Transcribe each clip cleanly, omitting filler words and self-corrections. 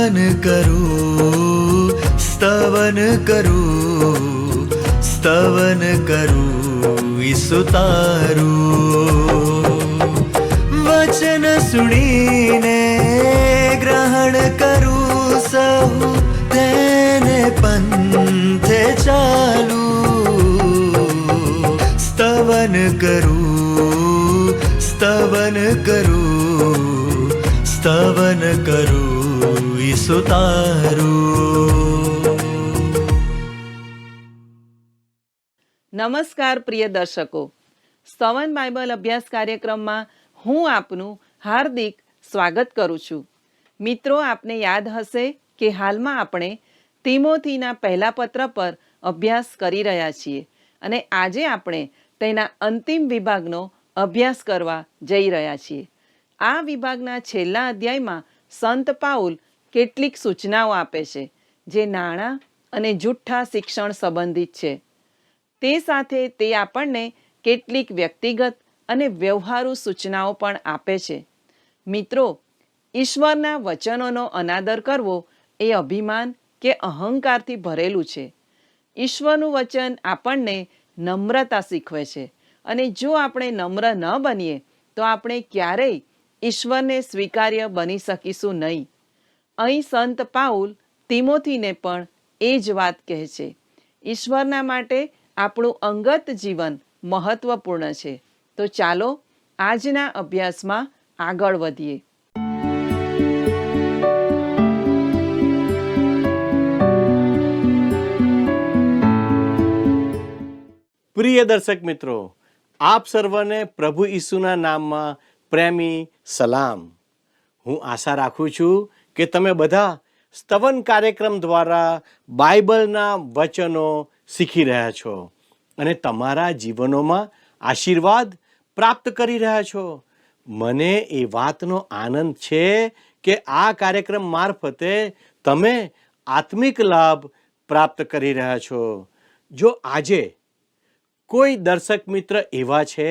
स्तवन करूं, स्तवन करूं, स्तवन करूं ईसु तारूं। वचन सुनीने ग्रहण करूं सहु, तेने पंथे चालू। स्तवन करूं, स्तवन करूं, स्तवन करूं ईसु तारूं। નમસ્કાર પ્રિય દર્શકો, સ્તવન બાઇબલ અભ્યાસ કાર્યક્રમમાં હું આપનું હાર્દિક સ્વાગત કરું છું. મિત્રો, આપને યાદ હશે કે હાલમાં આપણે તિમોથીના પહેલા પત્ર પર અભ્યાસ કરી રહ્યા છીએ અને આજે આપણે તેના અંતિમ વિભાગનો અભ્યાસ કરવા જઈ રહ્યા છીએ. આ વિભાગના છેલ્લા અધ્યાયમાં સંત પાઉલ કેટલીક સૂચનાઓ આપે છે જે નાણાં અને જુઠ્ઠા શિક્ષણ સંબંધિત છે. તે સાથે તે આપણને કેટલીક વ્યક્તિગત અને વ્યવહારુ સૂચનાઓ પણ આપે છે. મિત્રો, ઈશ્વરના વચનોનો અનાદર કરવો એ અભિમાન કે અહંકારથી ભરેલું છે. ઈશ્વરનું વચન આપણને નમ્રતા શીખવે છે અને જો આપણે નમ્ર ન બનીએ તો આપણે ક્યારેય ઈશ્વરને સ્વીકાર્ય બની શકીશું નહીં. અહીં સંત પાઉલ તિમોથીને પણ એ જ વાત કહે છે. ઈશ્વરના માટે આપણું અંગત જીવન મહત્વપૂર્ણ છે. તો ચાલો આજના અભ્યાસમાં આગળ વધીએ. પ્રિય દર્શક મિત્રો, આપ સર્વને પ્રભુ ઈસુના નામમાં પ્રેમી સલામ. હું આશા રાખું છું કે તમે બધા સ્તવન કાર્યક્રમ દ્વારા બાઇબલના વચનો શીખી રહ્યા છો અને તમારા જીવનોમાં આશીર્વાદ પ્રાપ્ત કરી રહ્યા છો. મને એ વાતનો આનંદ છે કે આ કાર્યક્રમ મારફતે તમે આત્મિક લાભ પ્રાપ્ત કરી રહ્યા છો. જો આજે કોઈ દર્શક મિત્ર એવા છે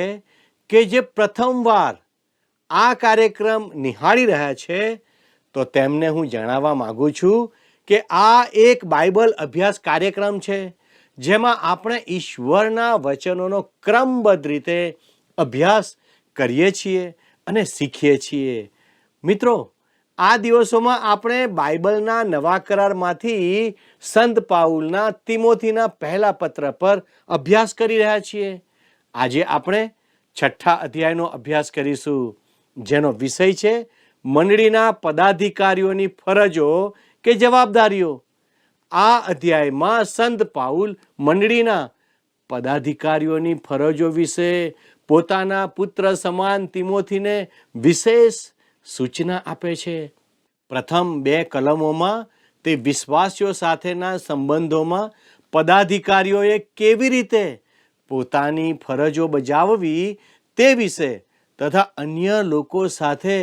કે જે પ્રથમવાર આ કાર્યક્રમ નિહાળી રહ્યા છે તો તેમને હું જણાવવા માગું છું કે આ એક બાઇબલ અભ્યાસ કાર્યક્રમ છે જેમાં આપણે ઈશ્વરના વચનોનો ક્રમબદ્ધ રીતે અભ્યાસ કરીએ છીએ અને શીખીએ છીએ. મિત્રો, આ દિવસોમાં આપણે બાઇબલના નવા કરારમાંથી સંત પાઉલના તિમોથીના પહેલા પત્ર પર અભ્યાસ કરી રહ્યા છીએ. આજે આપણે 6થા અધ્યાયનો અભ્યાસ કરીશું જેનો વિષય છે મંડળીના પદાધિકારીઓની ફરજો કે જવાબદારીઓ. આ અધ્યાયમાં સંત પાઉલ મંડળીના પદાધિકારીઓની ફરજો વિશે પોતાના પુત્ર સમાન તિમોથીને વિશેષ સૂચના આપે છે. પ્રથમ 2 કલમોમાં તે વિશ્વાસીઓ સાથેના સંબંધોમાં પદાધિકારીઓએ કેવી રીતે પોતાની ફરજો બજાવવી તે વિશે તથા અન્ય લોકો સાથે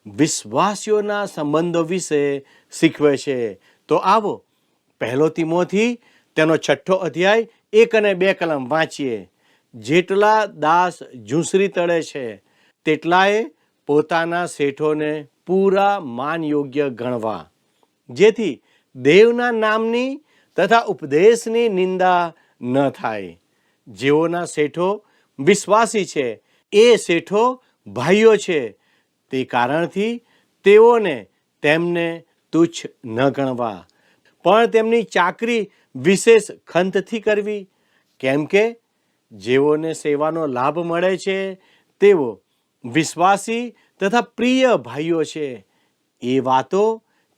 વિશ્વાસીઓના સંબંધો વિશે શીખવે છે. તો આવો પહેલો તિમોથી તેનો 6થો અધ્યાય 1 અને 2 કલમ વાંચીએ. જેટલા દાસ ઝૂંસરી તળે છે તેટલાએ પોતાના શેઠોને પૂરા માન યોગ્ય ગણવા, જેથી દેવના નામની તથા ઉપદેશની નિંદા ન થાય. જેઓના શેઠો વિશ્વાસી છે એ શેઠો ભાઈઓ છે, તે કારણથી તેઓને તેમને તુચ્છ ન ગણવા, પણ તેમની ચાકરી વિશેષ ખંતથી કરવી. કેમ કે જેઓને સેવાનો લાભ મળે છે તેઓ વિશ્વાસી તથા પ્રિય ભાઈઓ છે. એ વાતો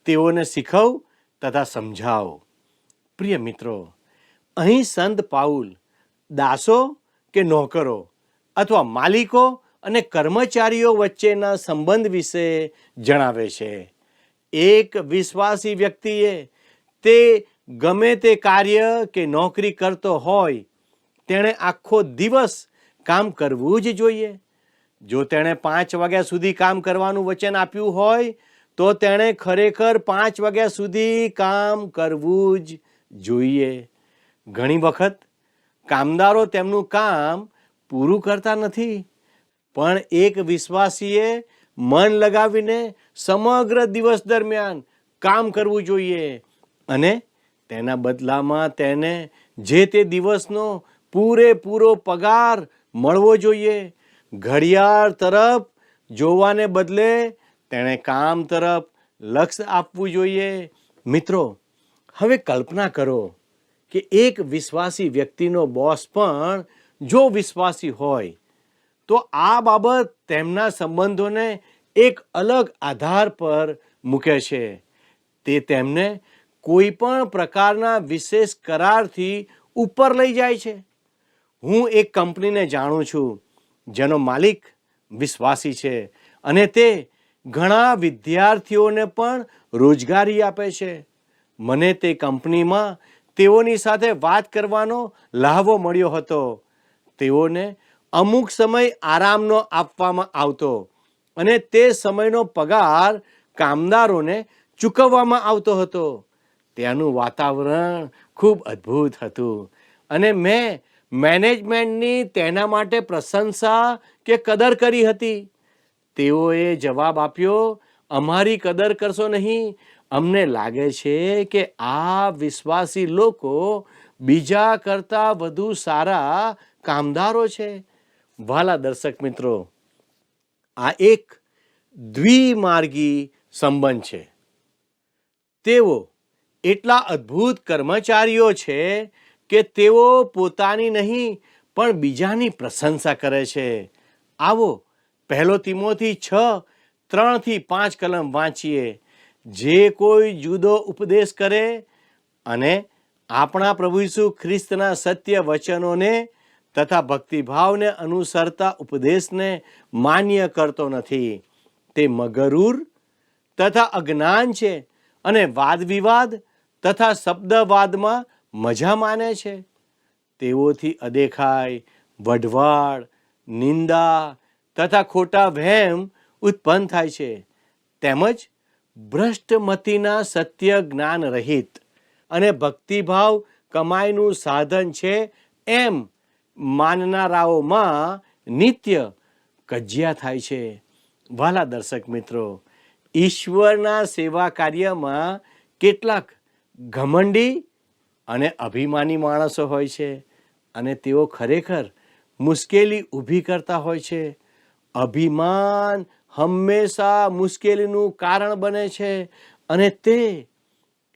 તેઓને શીખવ તથા સમજાવો. પ્રિય મિત્રો, અહીં સંત પાઉલ દાસો કે નોકરો અથવા માલિકો અને કર્મચારીઓ વચ્ચેના સંબંધ વિશે જણાવે છે. એક વિશ્વાસી વ્યક્તિએ તે ગમે તે કાર્ય કે નોકરી કરતો હોય તેણે આખો દિવસ કામ કરવું જ જોઈએ. જો તેણે 5 વાગ્યા સુધી કામ કરવાનું વચન આપ્યું હોય તો તેણે ખરેખર 5 વાગ્યા સુધી કામ કરવું જ જોઈએ. ઘણી વખત કામદારો તેમનું કામ પૂરું કરતા નથી, પણ એક વિશ્વાસીએ મન લગાવીને સમગ્ર દિવસ દરમિયાન કામ કરવું જોઈએ અને તેના બદલામાં તેને જે તે દિવસનો પૂરેપૂરો પગાર મળવો જોઈએ. ઘડિયાળ તરફ જોવાને બદલે તેણે કામ તરફ લક્ષ્ય આપવું જોઈએ. મિત્રો, હવે કલ્પના કરો કે એક વિશ્વાસી વ્યક્તિનો બોસ પણ જો વિશ્વાસી હોય તો આ બાબત તેમના સંબંધોને એક અલગ આધાર પર મૂકે છે. તે તેમને કોઈ પણ પ્રકારના વિશેષ કરારથી ઉપર લઈ જાય છે. હું એક કંપનીને જાણું છું જેનો માલિક વિશ્વાસી છે અને તે ઘણા વિદ્યાર્થીઓને પણ રોજગારી આપે છે. મને તે કંપનીમાં તેઓની સાથે વાત કરવાનો લહાવો મળ્યો હતો. તેઓને અમુક સમય આરામનો આપવામાં આવતો અને તે સમયનો પગાર કામદારોને ચૂકવવામાં આવતો હતો. ત્યાંનું વાતાવરણ ખૂબ અદ્ભુત હતું અને મેં મેનેજમેન્ટની તેના માટે પ્રશંસા કે કદર કરી હતી. તેઓએ જવાબ આપ્યો, અમારી કદર કરશો નહીં. અમને લાગે છે કે આ વિશ્વાસી લોકો બીજા કરતાં વધુ સારા કામદારો છે. વહાલા દર્શક મિત્રો, આ એક દ્વિમાર્ગી સંબંધ છે. તેઓ એટલા અદ્ભુત કર્મચારીઓ છે કે તેઓ પોતાની નહીં પણ બીજાની પ્રશંસા કરે છે. આવો 1 તિમોથી 6:3-5 કલમ વાંચીએ. જે કોઈ જુદો ઉપદેશ કરે અને આપણા પ્રભુ ઈસુ ખ્રિસ્તના સત્ય વચનોને તથા ભક્તિભાવને અનુસરતા ઉપદેશને માન્ય કરતો નથી, તે મગરૂર તથા અજ્ઞાન છે અને વાદવિવાદ તથા શબ્દવાદમાં મજા માને છે. તેઓથી અદેખાઈ, વઢવાડ, નિંદા તથા ખોટા વહેમ ઉત્પન્ન થાય છે. તેમજ ભ્રષ્ટમતીના સત્ય જ્ઞાન રહિત અને ભક્તિભાવ કમાઈનું સાધન છે એમ માનનારાઓમાં નિત્ય કજિયા થાય છે. વહાલા દર્શક મિત્રો, ઈશ્વરના સેવા કાર્યમાં કેટલાક ઘમંડી અને અભિમાની માણસો હોય છે અને તેઓ ખરેખર મુશ્કેલી ઊભી કરતા હોય છે. અભિમાન હંમેશા મુશ્કેલીનું કારણ બને છે અને તે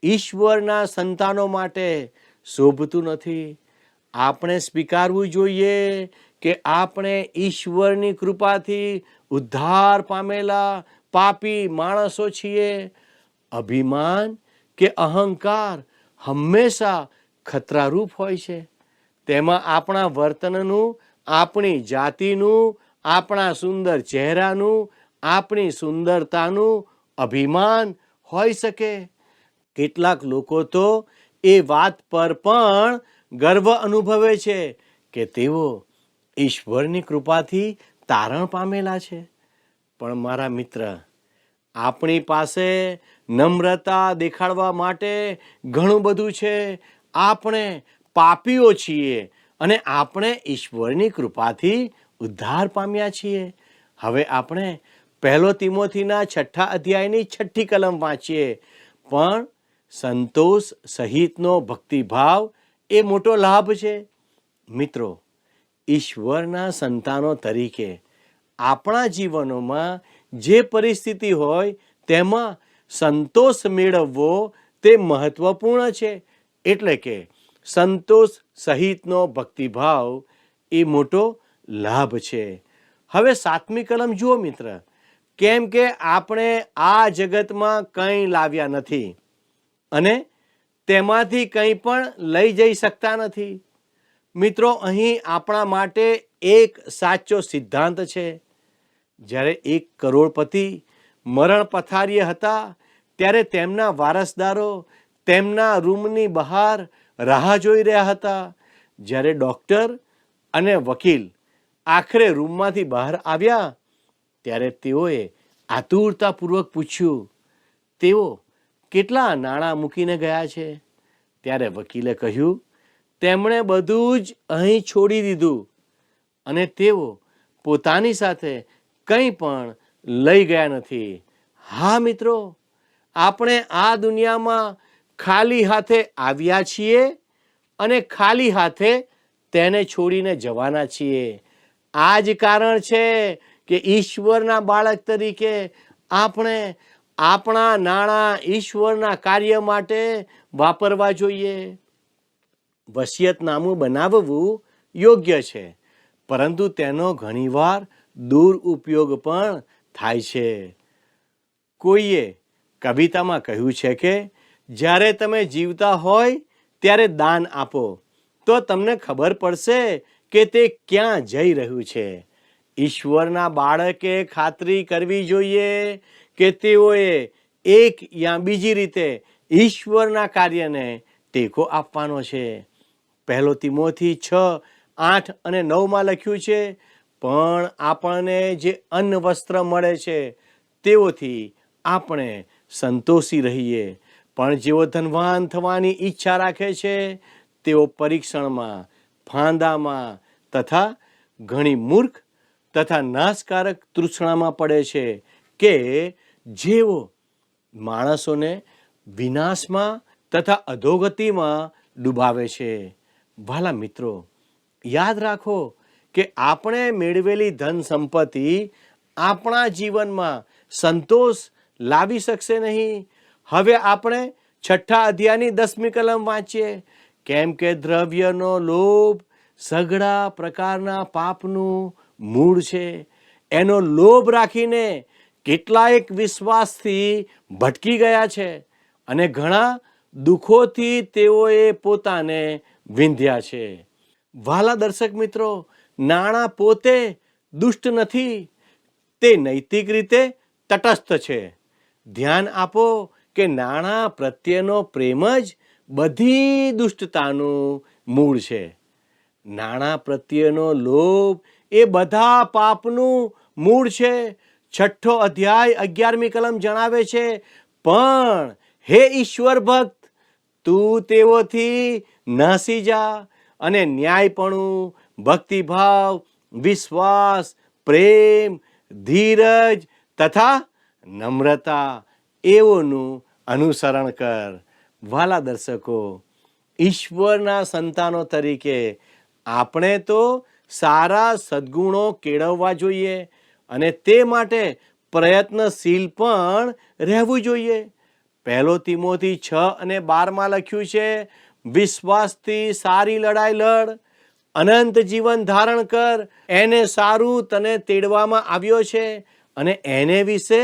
ઈશ્વરના સંતાનો માટે શોભતું નથી. આપણે સ્વીકારવું જોઈએ કે આપણે ઈશ્વરની કૃપાથી ઉદ્ધાર પામેલા પાપી માણસો છીએ. અભિમાન કે અહંકાર હંમેશા ખતરારૂપ હોય છે. તેમાં આપણા વર્તનનું, આપણી જાતિનું, આપણા સુંદર ચહેરાનું, આપણી સુંદરતાનું અભિમાન હોઈ શકે. કેટલાક લોકો તો એ વાત પર પણ ગર્વ અનુભવે છે કે તેઓ ઈશ્વરની કૃપાથી તારણ પામેલા છે. પણ મારા મિત્ર, આપણી પાસે નમ્રતા દેખાડવા માટે ઘણું બધું છે. આપણે પાપીઓ છીએ અને આપણે ઈશ્વરની કૃપાથી ઉદ્ધાર પામ્યા છીએ. હવે આપણે 1 તિમોથીના 6 અધ્યાયની 6 કલમ વાંચીએ. પણ સંતોષ સહિતનો ભક્તિભાવ એ મોટો લાભ છે. મિત્રો, ઈશ્વરના સંતાનો તરીકે આપણા જીવનોમાં જે પરિસ્થિતિ હોય તેમાં સંતોષ મેળવવો તે મહત્વપૂર્ણ છે. એટલે કે સંતોષ સહિતનો ભક્તિભાવ એ મોટો લાભ છે. હવે 7મી કલમ જુઓ મિત્ર. કેમ કે આપણે આ જગતમાં કંઈ લાવ્યા નથી અને તેમાંથી કંઈ પણ લઈ જઈ શકતા નથી. મિત્રો, અહીં આપણા માટે એક સાચો સિદ્ધાંત છે. જ્યારે એક કરોડપતિ મરણ પથારીએ હતા ત્યારે તેમના વારસદારો તેમના રૂમની બહાર રાહ જોઈ રહ્યા હતા. જ્યારે ડૉક્ટર અને વકીલ આખરે રૂમમાંથી બહાર આવ્યા ત્યારે તેઓએ આતુરતાપૂર્વક પૂછ્યું, તેઓ કેટલા નાણાં મૂકીને ગયા છે? ત્યારે વકીલે કહ્યું, તેમણે બધું જ અહીં છોડી દીધું અને તેઓ પોતાની સાથે કંઈ પણ લઈ ગયા નથી. હા મિત્રો, આપણે આ દુનિયામાં ખાલી હાથે આવ્યા છીએ અને ખાલી હાથે તેને છોડીને જવાના છીએ. આ જ કારણ છે કે ઈશ્વરના બાળક તરીકે આપણે આપણા નાણાં ઈશ્વરના કાર્ય માટે વાપરવા જોઈએ. વસિયતનામું બનાવવું યોગ્ય છે, પરંતુ તેનો ઘણીવાર દુરુપયોગ પણ થાય છે. કોઈએ કવિતામાં કહ્યું છે કે જ્યારે તમે જીવતા હોય ત્યારે દાન આપો તો તમને ખબર પડશે કે તે ક્યાં જઈ રહ્યું છે. ઈશ્વરના બાળકે ખાતરી કરવી જોઈએ કે તેઓએ એક યા બીજી રીતે ઈશ્વરના કાર્યને ટેકો આપવાનો છે. 1 તિમોથી 6:8 અને 9 લખ્યું છે, પણ આપણને જે અન્ન વસ્ત્ર મળે છે તેઓથી આપણે સંતોષી રહીએ. પણ જેઓ ધનવાન થવાની ઈચ્છા રાખે છે તેઓ પરીક્ષણમાં, ફાંદામાં તથા ઘણી મૂર્ખ તથા નાશકારક તૃષ્ણામાં પડે છે કે જેઓ માણસોને વિનાશમાં તથા અધોગતિમાં ડૂબાવે છે. વાલા મિત્રો, યાદ રાખો કે આપણે મેળવેલી ધન સંપત્તિ આપણા જીવનમાં સંતોષ લાવી શકશે નહીં. હવે આપણે 6 અધ્યાયની 10મી કલમ વાંચીએ. કેમ કે દ્રવ્યનો લોભ સઘળા પ્રકારના પાપનું મૂળ છે. એનો લોભ રાખીને કેટલાયક વિશ્વાસથી ભટકી ગયા છે અને ઘણા દુઃખોથી તેઓએ પોતાને વિંધ્યા છે. વાલા દર્શક મિત્રો, નાણાં પોતે દુષ્ટ નથી, તે નૈતિક રીતે તટસ્થ છે. ધ્યાન આપો કે નાણાં પ્રત્યેનો પ્રેમ જ બધી દુષ્ટતાનું મૂળ છે. નાણાં પ્રત્યેનો લોભ એ બધા પાપનું મૂળ છે. 6 અધ્યાય 11મી કલમ જણાવે છે, પણ હે ઈશ્વર ભક્ત, તું તેઓથી નાસી જા અને ન્યાયપણું, ભક્તિભાવ, વિશ્વાસ, પ્રેમ, ધીરજ તથા નમ્રતા એઓનું અનુસરણ કર. વાલા દર્શકો, ઈશ્વરના સંતાનો તરીકે આપણે તો સારા સદ્ગુણો કેળવવા જોઈએ અને તે માટે પ્રયત્નશીલ પણ રહેવું જોઈએ. 1 તિમોથી 6 અને 12 લખ્યું છે, વિશ્વાસથી સારી લડાઈ લડ, અનંત જીવન ધારણ કર. એને સારું તને તેડવામાં આવ્યો છે અને એને વિશે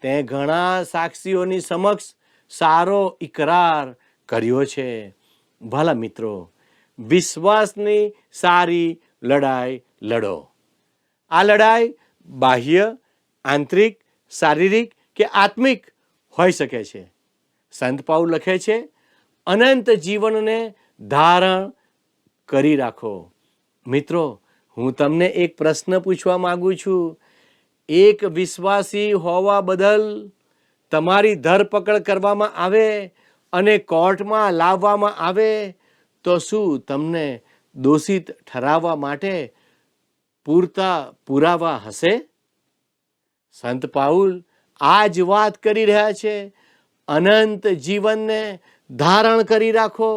તે ઘણા સાક્ષીઓની સમક્ષ સારો ઇકરાર કર્યો છે. ભલા મિત્રો, વિશ્વાસની સારી લડાઈ લડો. આ લડાઈ બાહ્ય, આંતરિક, શારીરિક કે આત્મિક હોઈ શકે છે. સંત પાઉલ લખે છે, અનંત જીવનને ધારણ કરી રાખો. મિત્રો, હું તમને એક પ્રશ્ન પૂછવા માંગુ છું. એક વિશ્વાસી હોવા બદલ તમારી ધરપકડ કરવામાં આવે અને કોર્ટમાં લાવવામાં આવે તો શું તમને દોષિત ઠરાવવા માટે પૂરતા પુરાવા હશે? સંત પાઉલ આ જ વાત કરી રહ્યા છે. અનંત જીવનને ધારણ કરી રાખો.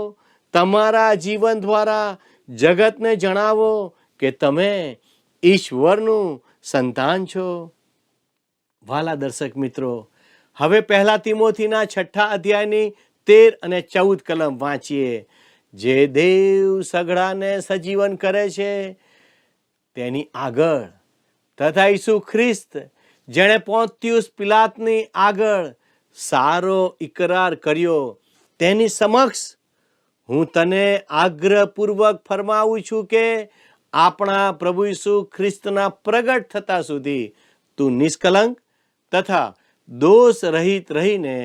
તમારા જીવન દ્વારા જગતને જણાવો કે તમે ઈશ્વરનું સંતાન છો. વાલા દર્શક મિત્રો, હવે 1 તિમોથીના 6 અધ્યાયની 13 અને 14 કલમ વાંચીએ. જે દેવ સઘળાને સજીવન કરે છે તેની આગળ તથા ઈસુ ખ્રિસ્ત જેણે પોન્તિયુસ પિલાતની આગળ સારો ઇકરાર કર્યો તેની સમક્ષ હું તને આગ્રહપૂર્વક ફરમાવું છું કે આપણા પ્રભુ ઈસુ ખ્રિસ્તના પ્રગટ થતા સુધી તું નિષ્કલંક તથા દોષ રહિત રહીને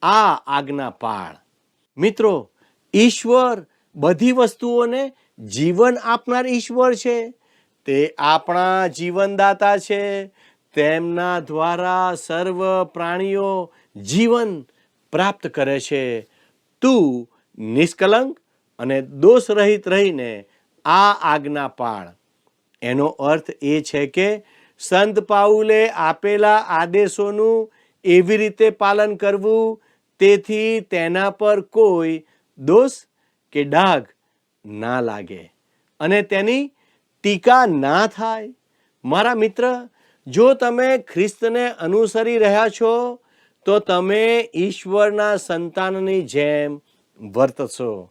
આ આજ્ઞા પાળ. મિત્રો, ઈશ્વર બધી વસ્તુઓને જીવન આપનાર ઈશ્વર છે. તે આપણા જીવનદાતા છે. તેમના દ્વારા સર્વ પ્રાણીઓ જીવન પ્રાપ્ત કરે છે. તું નિષ્કલંક અને દોષ રહિત રહીને આ આજ્ઞા પાળ. એનો અર્થ એ છે કે સંત પાઉલે આપેલા આદેશોનું એવી રીતે પાલન કરવું તેથી તેના પર કોઈ દોષ કે ડાઘ ના લાગે અને તેની ટીકા ના થાય. મારા મિત્ર, જો તમે ખ્રિસ્તને અનુસરી રહ્યા છો તો તમે ઈશ્વરના સંતાનની જેમ વર્તશો.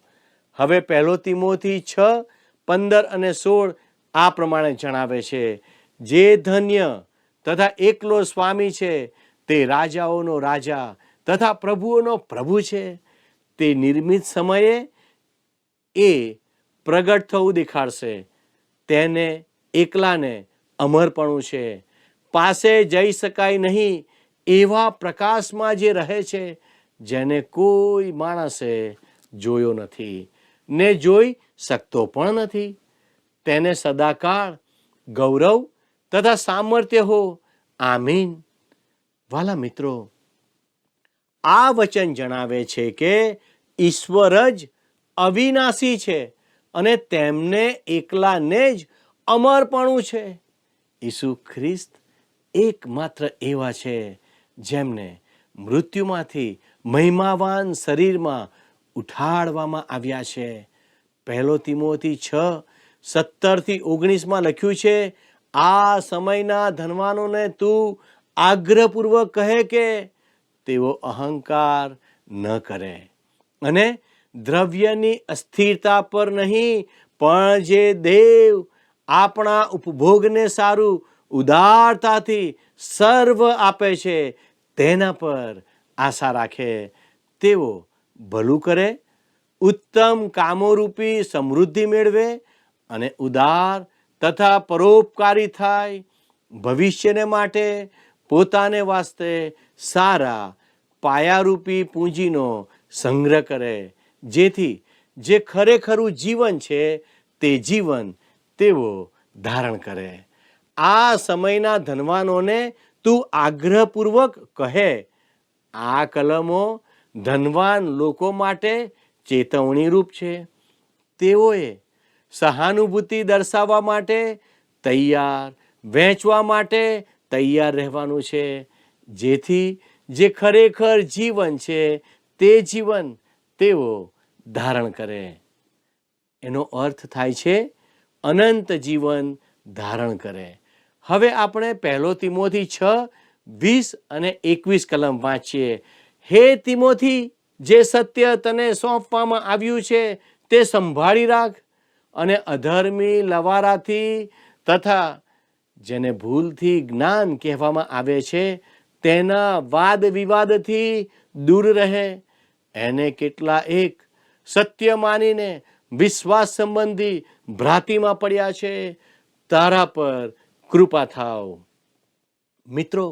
હવે 1 તિમોથી 6:15 અને 16 આ પ્રમાણે જણાવે છે, જે ધન્ય તથા એકલો સ્વામી છે તે રાજાઓનો રાજા તથા પ્રભુઓનો પ્રભુ છે. તે નિર્મિત સમયે એ પ્રગટ થવું દેખાડશે. તેને એકલાને અમરપણું છે. પાસે જઈ શકાય નહીં એવા પ્રકાશમાં જે રહે છે, જેને કોઈ માણસે જોયો નથી ને જોઈ શકતો પણ નથી. તેને સદાકાળ ગૌરવ તથા સામર્થ્ય હો. આમીન. વાલા મિત્રો, આ વચન જણાવે છે કે ઈશ્વર જ અવિનાશી છે અને તેમને એકલાને જ અમરપણું છે. ઈસુ ખ્રિસ્ત એકમાત્ર એવા છે જેમને મૃત્યુમાંથી મહિમાવાન શરીરમાં ઉઠાડવામાં આવ્યા છે. 1 તિમોથી 6:17-19 લખ્યું છે, આ સમયના ધનવાનોને તું આગ્રહપૂર્વક કહે કે તેઓ અહંકાર ન કરે અને દ્રવ્યની અસ્થિરતા પર નહીં, પણ જે દેવ આપણા ઉપભોગને સારું ઉદારતાથી સર્વ આપે છે તેના પર આશા રાખે. તેઓ ભલું કરે, ઉત્તમ કામોરૂપી સમૃદ્ધિ મેળવે અને ઉદાર તથા પરોપકારી થાય. ભવિષ્યને માટે પોતાને વાસ્તે સારા પાયારૂપી પૂંજીનો સંગ્રહ કરે, જેથી જે ખરેખરું જીવન છે તે જીવન તેઓ ધારણ કરે. આ સમયના ધનવાનોને તું આગ્રહપૂર્વક કહે. આ કલમો ધનવાન લોકો માટે ચેતવણી રૂપ છે. તેઓએ સહાનુભૂતિ દર્શાવવા માટે તૈયાર, વહેંચવા માટે તૈયાર રહેવાનું છે, જેથી જે ખરેખર જીવન છે તે જીવન તેઓ ધારણ કરે. એનો અર્થ થાય છે અનંત જીવન ધારણ કરે. હવે આપણે 1 તિમોથી 6:20 અને 21 કલમ વાંચીએ. હે તિમોથી, જે સત્ય તને સોંપવામાં આવ્યું છે તે સંભાળી રાખ અને અધર્મી લવારાથી તથા જેને ભૂલથી જ્ઞાન કહેવામાં આવે છે તેના વાદ વિવાદથી દૂર રહે. એને કેટલા એક સત્ય માનીને વિશ્વાસ સંબંધી ભ્રાંતિમાં પડ્યા છે. તારા પર કૃપા થાવ. મિત્રો,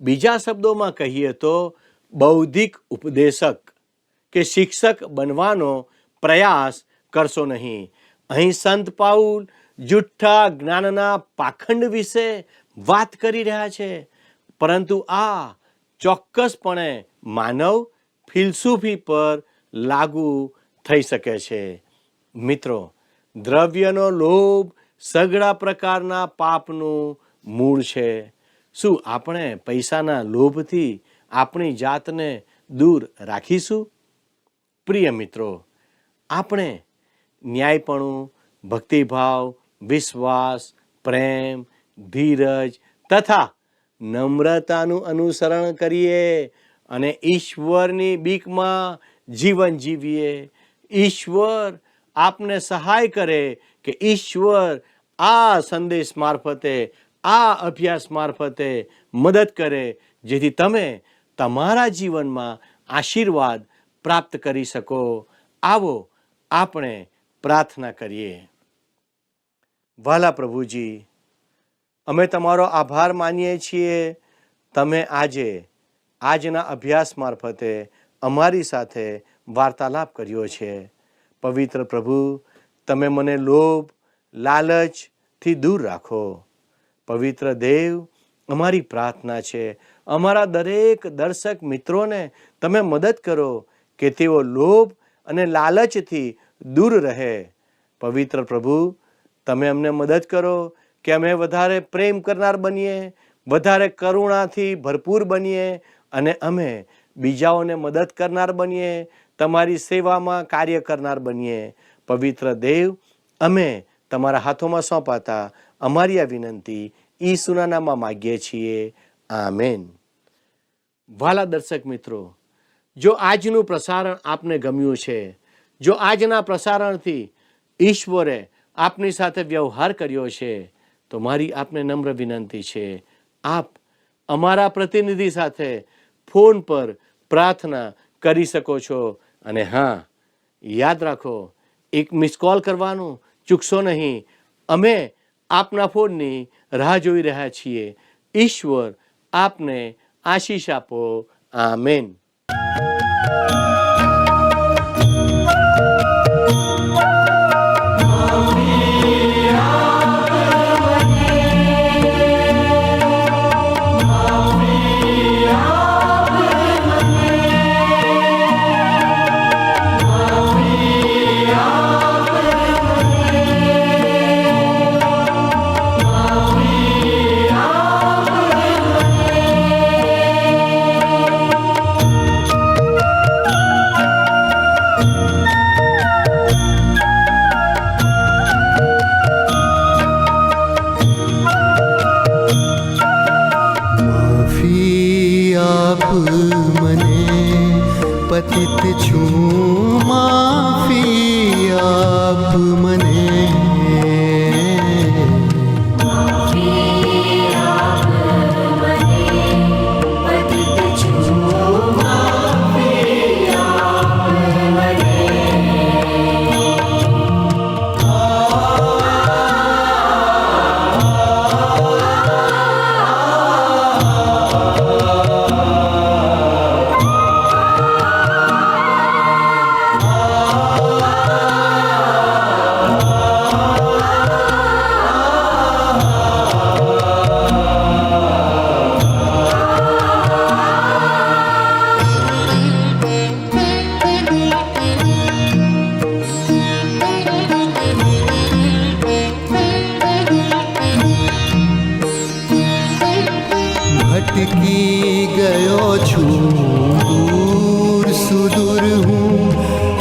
બીજા શબ્દોમાં કહીએ તો બૌદ્ધિક ઉપદેશક કે શિક્ષક બનવાનો પ્રયાસ કરશો નહીં. અહીં સંત પાઉલ જુઠ્ઠા જ્ઞાનના પાખંડ વિશે વાત કરી રહ્યા છે, પરંતુ આ ચોક્કસપણે માનવ ફિલસૂફી પર લાગુ થઈ શકે છે. મિત્રો, દ્રવ્યનો લોભ સઘળા પ્રકારના પાપનું મૂળ છે. શું આપણે પૈસાના લોભથી આપણી જાતને દૂર રાખીશું? પ્રિય મિત્રો, આપણે ન્યાયપણું, ભક્તિભાવ, વિશ્વાસ, પ્રેમ, ધીરજ તથા નમ્રતાનું અનુસરણ કરીએ અને ઈશ્વરની બીકમાં જીવન જીવીએ. ઈશ્વર આપને સહાય કરે કે ઈશ્વર આ સંદેશ મારફતે, આ અભ્યાસ મારફતે મદદ કરે, જેથી તમે તમારા જીવનમાં આશીર્વાદ પ્રાપ્ત કરી શકો. આવો આપણે પ્રાર્થના કરીએ. વાલા પ્રભુજી, અમે તમારો આભાર માનીએ છીએ. તમે આજના અભ્યાસ મારફતે અમારી સાથે વાર્તાલાપ કર્યો છે. પવિત્ર પ્રભુ, તમે મને લોભ, લાલચથી દૂર રાખો. પવિત્ર દેવ, અમારી પ્રાર્થના છે, અમારા દરેક દર્શક મિત્રોને તમે મદદ કરો કે તેઓ લોભ અને લાલચથી દૂર રહે. પવિત્ર પ્રભુ, તમે અમને મદદ કરો કે અમે વધારે પ્રેમ કરનાર બનીએ, વધારે કરુણાથી ભરપૂર બનીએ અને અમે બીજાઓને મદદ કરનાર બનીએ, તમારી સેવામાં કાર્ય કરનાર બનીએ. પવિત્ર દેવ, અમે તમારા હાથોમાં સોંપાતા અમારી આ વિનંતી ઈસુના નામમાં માગીએ છીએ. આમેન. વાલા દર્શક મિત્રો, જો આજનું પ્રસારણ આપને ગમ્યું છે, જો આજના પ્રસારણથી ઈશ્વરે આપની સાથે વ્યવહાર કર્યો છે, તો મારી આપને નમ્ર વિનંતી છે, આપ અમારા પ્રતિનિધિ સાથે ફોન પર પ્રાર્થના કરી શકો છો. અને હા, યાદ રાખો, એક મિસ કોલ કરવાનું ચૂકશો નહીં. અમે આપના ફોનની રાહ જોઈ રહ્યા છીએ. ઈશ્વર આપને આશીષ આપો. આમેન. પતિત છું, માફી આપ મને. ભટકી ગયો છું, દૂર સુદૂર હું,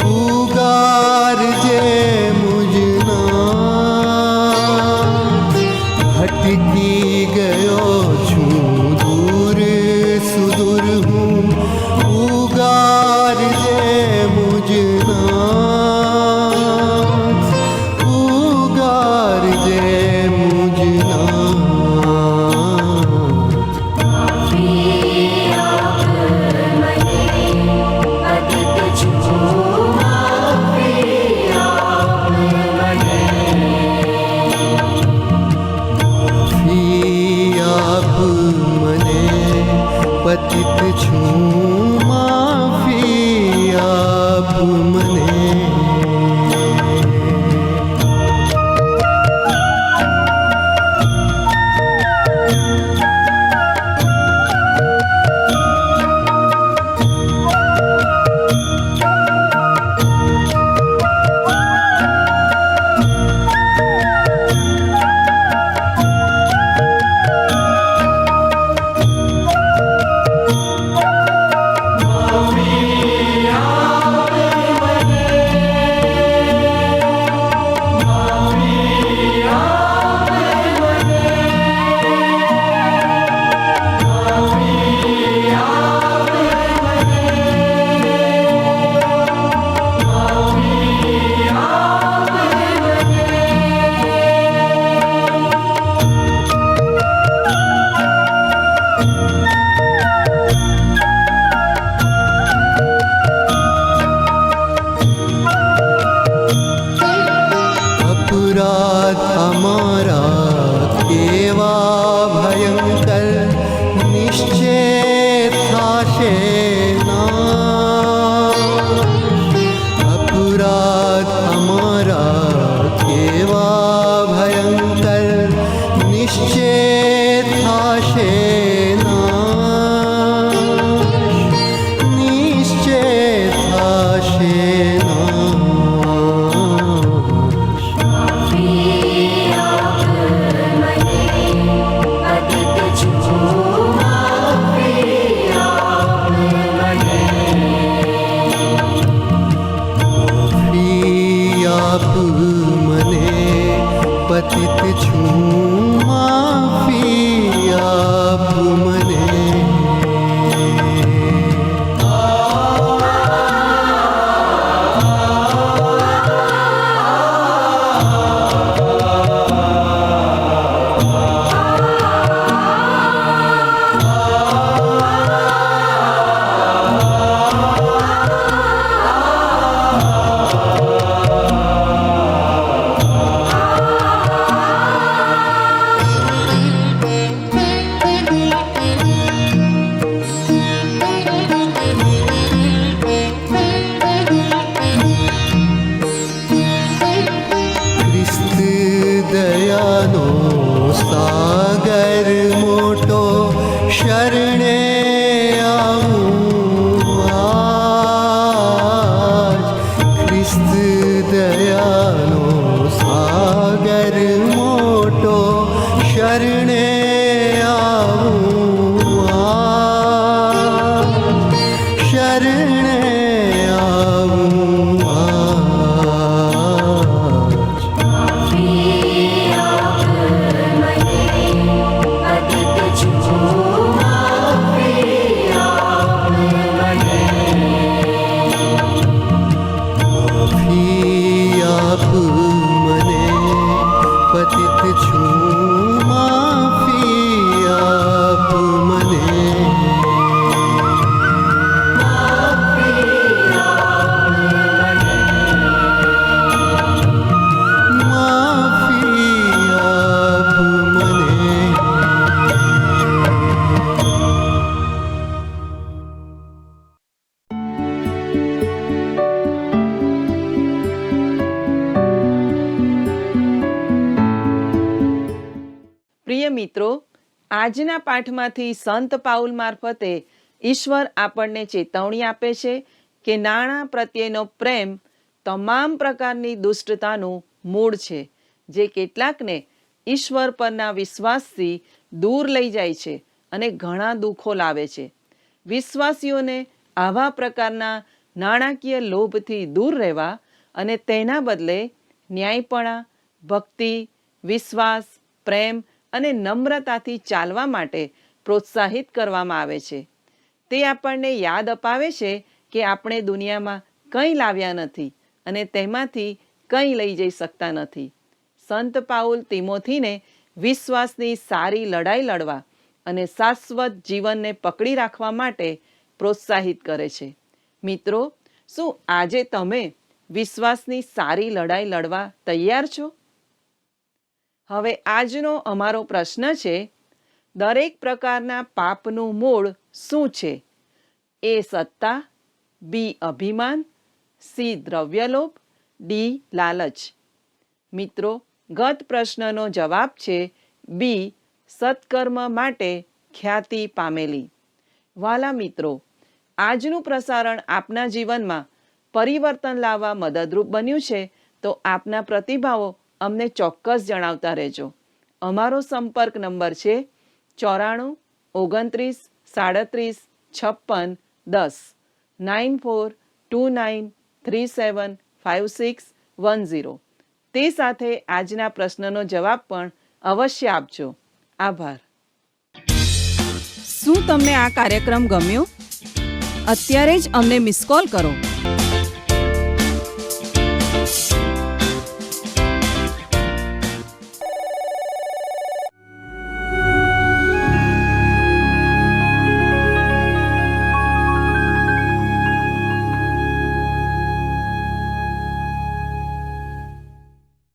ઉગારજે મુજના. ભટકી ગયો છું, દૂર સુદૂર હું, ઉગારજે મુજના. ઉગારજે મુજના. પતિત છું, માફી આપ મને. મોટો શરણે આવું આજ ખ્રિસ્ત દયાનો સાગર મોટો શરણે આવું આજ શરણે આવું આજ માફી આપ મને પતિત છું માફી આપ મને માફી આપ મને પ્રિય મિત્રો, આજના પાઠમાંથી સંત પાઉલ મારફતે ઈશ્વર આપણને ચેતવણી આપે છે કે નાણાં પ્રત્યેનો પ્રેમ તમામ પ્રકારની દુષ્ટતાનું મૂળ છે, જે કેટલાકને ઈશ્વર પરના વિશ્વાસથી દૂર લઈ જાય છે અને ઘણા દુઃખો લાવે છે. વિશ્વાસીઓને આવા પ્રકારના નાણાકીય લોભથી દૂર રહેવા અને તેના બદલે ન્યાયપણા, ભક્તિ, વિશ્વાસ, પ્રેમ અને નમ્રતાથી ચાલવા માટે પ્રોત્સાહિત કરવામાં આવે છે. તે આપણને યાદ અપાવે છે કે આપણે દુનિયામાં કંઈ લાવ્યા નથી અને તેમાંથી કંઈ લઈ જઈ શકતા નથી. સંત પાઉલ તિમોથીને વિશ્વાસની સારી લડાઈ લડવા અને શાશ્વત જીવનને પકડી રાખવા માટે પ્રોત્સાહિત કરે છે. મિત્રો, શું આજે તમે વિશ્વાસની સારી લડાઈ લડવા તૈયાર છો? હવે આજનો અમારો પ્રશ્ન છે, દરેક પ્રકારના પાપનું મૂળ શું છે? એ સત્તા, બી અભિમાન, સી દ્રવ્યલોભ, ડી લાલચ. મિત્રો, ગત પ્રશ્નનો જવાબ છે બી, સત્કર્મ માટે ખ્યાતિ પામેલી. વાલા મિત્રો, આજનું પ્રસારણ આપના જીવનમાં પરિવર્તન લાવવા મદદરૂપ બન્યું છે તો આપના પ્રતિભાવો અમને ચોક્કસ જણાવતા રહેજો. અમારો સંપર્ક નંબર છે 94 29 37 56 10 9429375610. તે સાથે આજના પ્રશ્નનો જવાબ પણ અવશ્ય આપજો. આભાર. શું તમને આ કાર્યક્રમ ગમ્યો? અત્યારે જ અમને મિસ કોલ કરો.